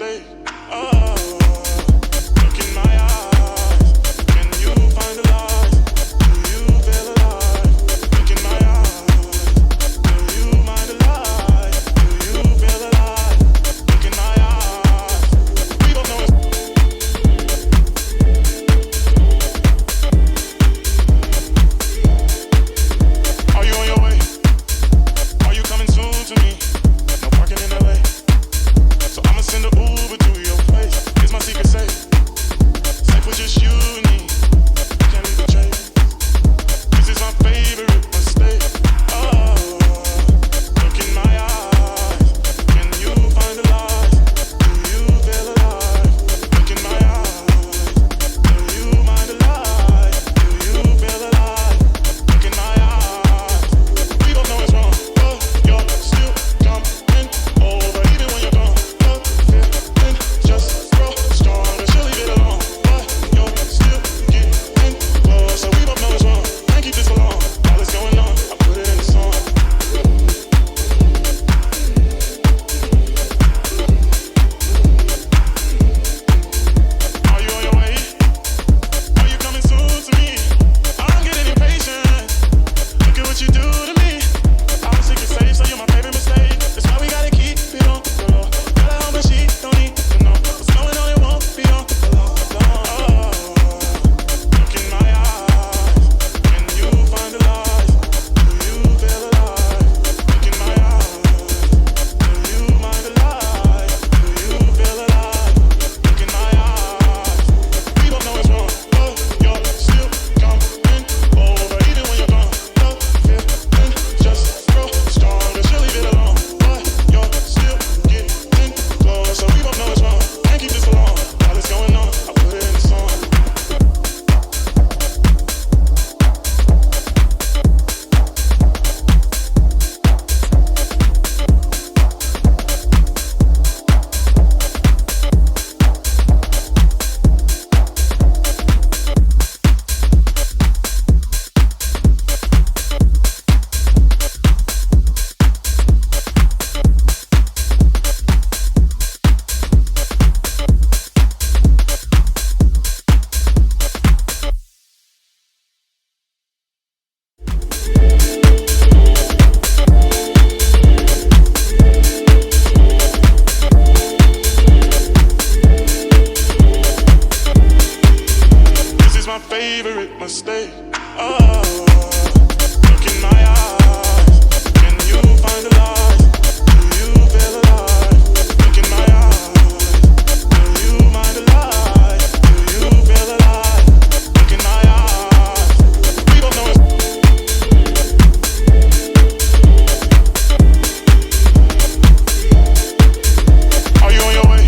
mistake. Oh, look in my eyes. Can you find the lies? Do you feel alive? Look in my eyes. Do you mind the lies? Do you feel alive? Look in my eyes. We both know it's. Are you on your way? Are you coming soon to me? No parking in LA. So I'ma send an Uber to your place. It's my secret safe. Safe with just you and me. Can't leave a trace. This is my favorite mistake. Oh, look in my eyes. Can you find the lies? Do you feel alive? Look in my eyes. Do you mind the lies? Do you feel alive? Look in my eyes. We both know it's wrong, but you're still coming over even when you're gone. The feeling just grow stronger. She'll leave it alone, but you're still getting closer. We both know it's wrong. Can't keep this alone. All that's going on, I put it in the song. Are you on your way? Are you coming soon to me? I'm getting impatient. Look at what you do to me. I'm a secret safe, so you're my favorite mistake. That's why we gotta keep it on the low. Tell her how much she don't need to know. What's going on, it won't be on the low. Oh, look in my eyes. Can you find the lies? Do you feel alive? Look in my eyes. Do you mind the lies? Do you feel alive? Look in my eyes. We both know it's wrong, but you're still coming over even when you're gone. The feeling just grow stronger. She'll leave it alone, but you're still getting closer. We both know it's wrong. Can't keep this alone. All that's going on, I put it in the song. This is my favorite mistake. Oh, look in my eyes. Can you find the lies? Do you feel alive? Look in my eyes. Do you mind the lies? Do you feel alive? Look in my eyes. We both know it's. Are you on your way?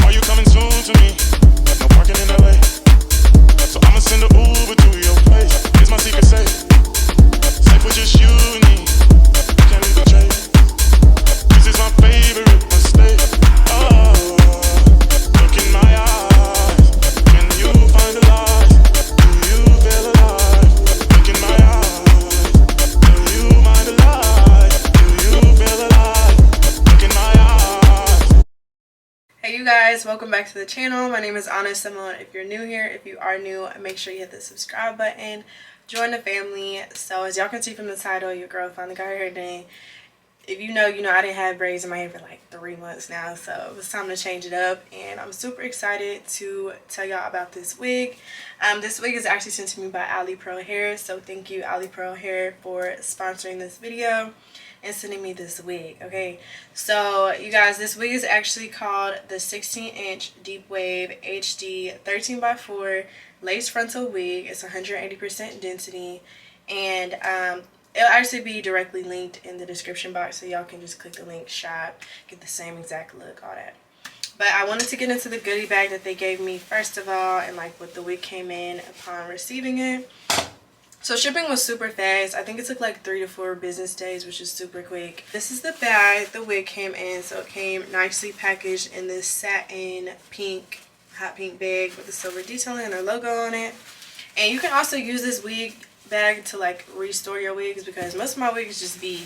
Are you coming soon to me? No parking in LA. So I'ma send an Uber to your place. It's my secret safe. Safe with just you and me. Can't leave a trace. This is my favorite mistake. Oh, look in my eyes. Can you find the lies? Do you feel alive? Look in my eyes. Do you mind the lies? Do you feel alive? Look in my eyes. Hey you guys, welcome back to the channel. My name is Anna Simone. If you're new here, if you are new, make sure you hit the subscribe button, join the family. So as y'all can see from the title, your girl finally got her hair done. If you know, you know I didn't have braids in my hair for like 3 months now, so it was time to change it up, and I'm super excited to tell y'all about this wig. This wig is actually sent to me by Alipearl Hair, so thank you Alipearl Hair for sponsoring this video and sending me this wig. Okay, so you guys, this wig is actually called the 16-inch Deep Wave HD 13x4 lace frontal wig. It's 180% density, and it'll actually be directly linked in the description box, so y'all can just click the link, shop, get the same exact look, all that. But I wanted to get into the goodie bag that they gave me first of all, and like what the wig came in upon receiving it. So shipping was super fast. I think it took like 3 to 4 business days, which is super quick. This is the bag the wig came in. So it came nicely packaged in this satin pink, hot pink bag with the silver detailing and their logo on it. And you can also use this wig bag to like restore your wigs, because most of my wigs just be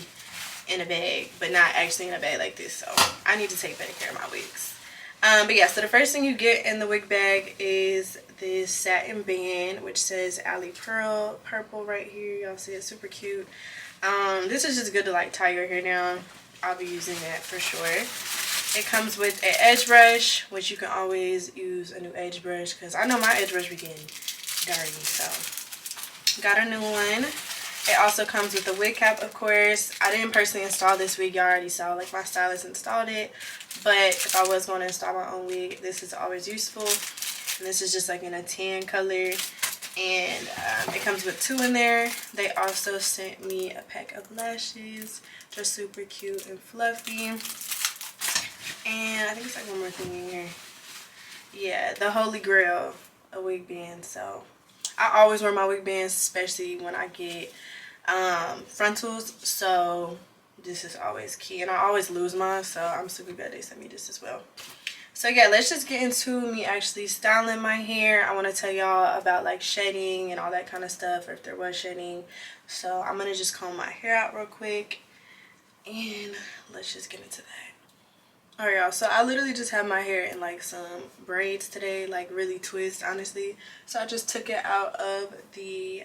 in a bag, but not actually in a bag like this. So I need to take better care of my wigs. But yeah, so the first thing you get in the wig bag is this satin band, which says Alipearl purple right here. Y'all see it's super cute. This is just good to like tie your hair down. I'll be using that for sure. It comes with an edge brush, which you can always use a new edge brush, because I know my edge brush be getting dirty. So got a new one. It also comes with a wig cap, of course. I didn't personally install this wig. Y'all already saw, like, my stylist installed it. But if I was going to install my own wig, this is always useful. And this is just like in a tan color. And it comes with 2 in there. They also sent me a pack of lashes. Just super cute and fluffy. And I think it's like one more thing in here. Yeah, the holy grail, a wig band. So I always wear my wig bands, especially when I get frontals. So this is always key, and I always lose mine, so I'm super glad they sent me this as well. So yeah, let's just get into me actually styling my hair. I want to tell y'all about like shedding and all that kind of stuff, or if there was shedding. So I'm gonna just comb my hair out real quick, and let's just get into that. Alright y'all, so I literally just have my hair in like some braids today, like really twist, honestly. So I just took it out of the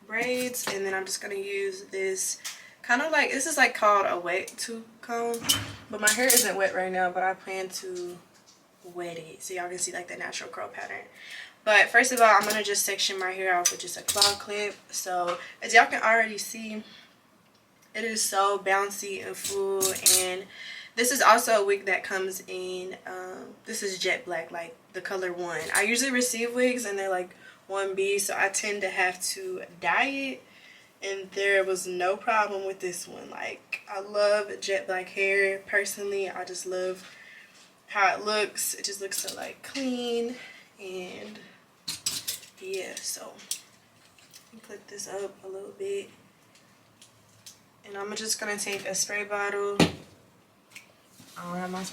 braids, and then I'm just gonna use this kind of like, this is like called a wet tooth comb, but my hair isn't wet right now, but I plan to wet it so y'all can see like the natural curl pattern. But first of all, I'm gonna just section my hair off with just a claw clip. So as y'all can already see, it is so bouncy and full, and this is also a wig that comes in, this is jet black, like the color 1. I usually receive wigs and they're like 1B, so I tend to have to dye it, and there was no problem with this one. Like, I love jet black hair personally. I just love how it looks. It just looks so like clean, and yeah, so clip this up a little bit, and I'm just gonna take a spray bottle. I don't have my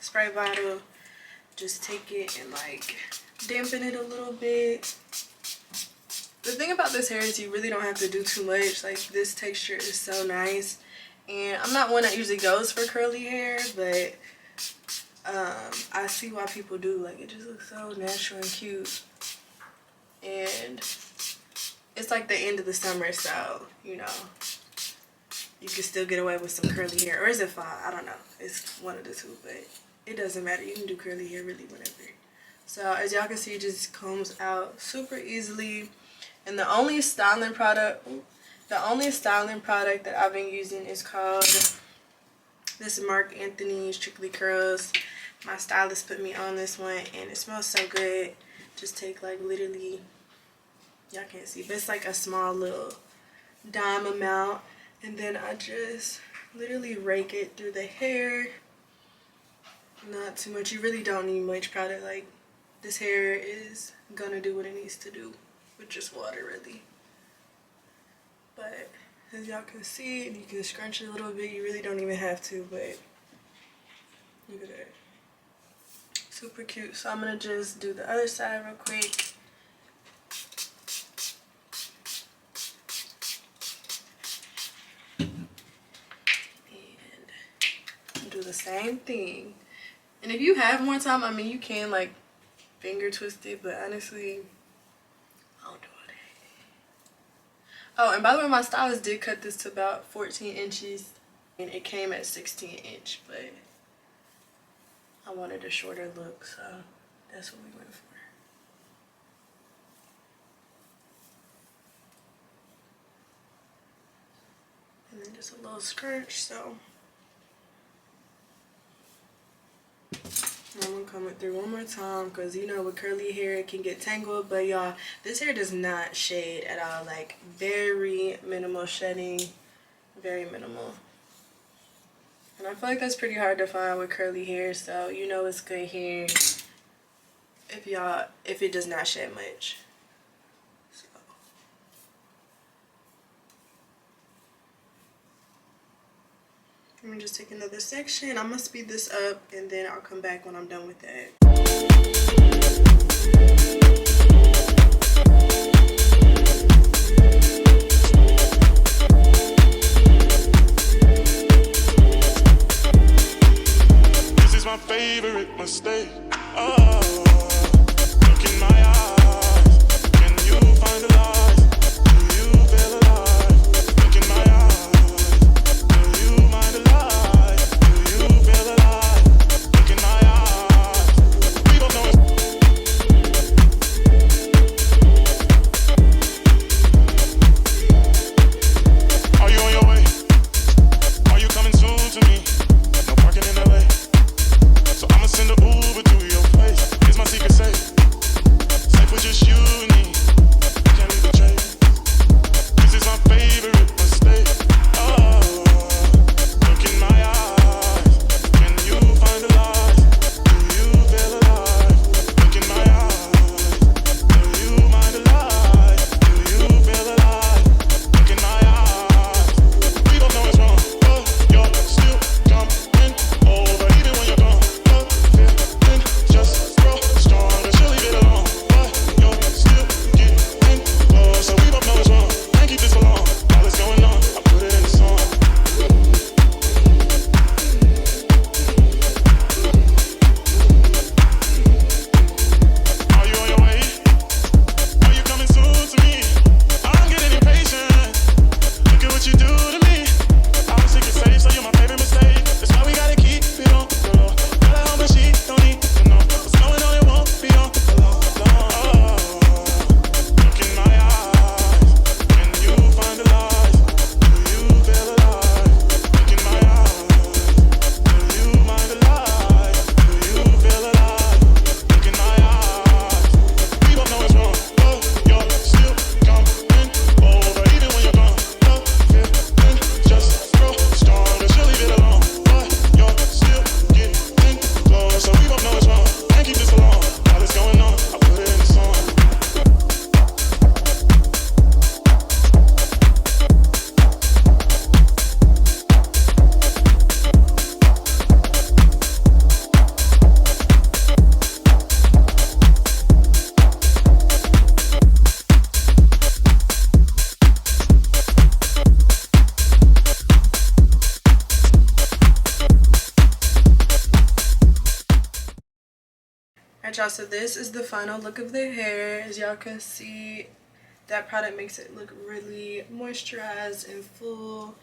spray bottle. Just take it and like dampen it a little bit. The thing about this hair is you really don't have to do too much. Like, this texture is so nice, and I'm not one that usually goes for curly hair, but I see why people do. Like, it just looks so natural and cute, and it's like the end of the summer, so you know you can still get away with some curly hair. Or is it fall? I don't know. It's one of the two, but it doesn't matter. You can do curly hair really whenever. So as y'all can see, it just combs out super easily. And the only styling product that I've been using is called this Marc Anthony Strictly Curls. My stylist put me on this one, and it smells so good. Just take like literally, y'all can't see, but it's like a small little dime amount. And then I just literally rake it through the hair. Not too much. You really don't need much product. Like, this hair is gonna do what it needs to do with just water, really. But as y'all can see, and you can scrunch it a little bit. You really don't even have to, but look at that. Super cute. So I'm gonna just do the other side real quick. The same thing. And if you have more time, I mean, you can like finger twist it, but honestly, I don't do it. Oh, and by the way, my stylist did cut this to about 14 inches, and it came at 16 inch, but I wanted a shorter look, so that's what we went for. And then just a little scrunch, so I'm gonna comb it through one more time, because you know with curly hair it can get tangled. But y'all, this hair does not shade at all. Like, very minimal shedding, very minimal. And I feel like that's pretty hard to find with curly hair, so you know it's good hair if it does not shed much. So let me just take another section. I'm gonna speed this up, and then I'll come back when I'm done with that. Alright y'all, so this is the final look of the hair. As y'all can see, that product makes it look really moisturized and full.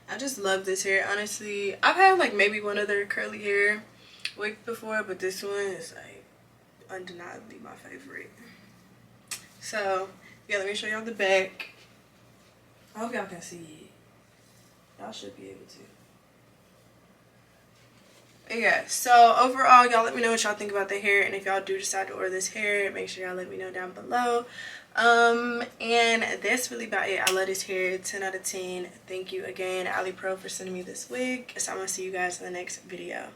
I just love this hair, honestly. I've had like maybe one other curly hair wig before, but this one is like undeniably my favorite. So yeah, let me show y'all the back. I hope y'all can see it. Y'all should be able to. Yeah, so overall, y'all let me know what y'all think about the hair, and if y'all do decide to order this hair, make sure y'all let me know down below. And that's really about it. I love this hair, 10 out of 10. Thank you again, Alipearl, for sending me this wig. So I'm gonna see you guys in the next video.